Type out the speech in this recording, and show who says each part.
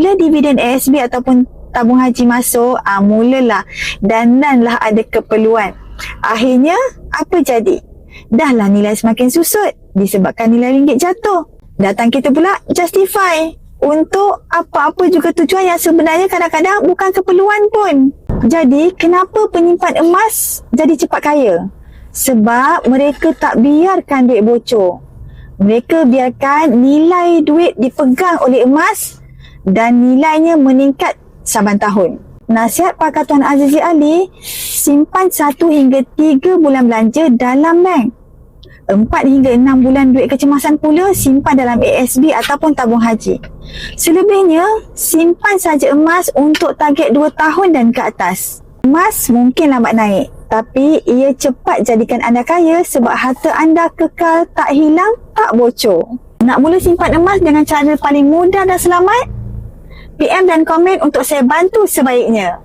Speaker 1: Bila dividen ASB ataupun tabung haji masuk, mulalah danlah ada keperluan. Akhirnya, apa jadi? Dahlah nilai semakin susut disebabkan nilai ringgit jatuh. Datang kita pula justify untuk apa-apa juga tujuan yang sebenarnya kadang-kadang bukan keperluan pun. Jadi, kenapa penyimpan emas jadi cepat kaya? Sebab mereka tak biarkan duit bocor. Mereka biarkan nilai duit dipegang oleh emas dan nilainya meningkat saban tahun. Nasihat Pakar Tuan Azizi Ali, simpan 1 hingga 3 bulan belanja dalam bank. 4 hingga 6 bulan duit kecemasan pula simpan dalam ASB ataupun tabung haji. Selebihnya, simpan saja emas untuk target 2 tahun dan ke atas. Emas mungkin lambat naik, tapi ia cepat jadikan anda kaya sebab harta anda kekal, tak hilang, tak bocor. Nak mula simpan emas dengan cara paling mudah dan selamat? PM dan komen untuk saya bantu sebaiknya.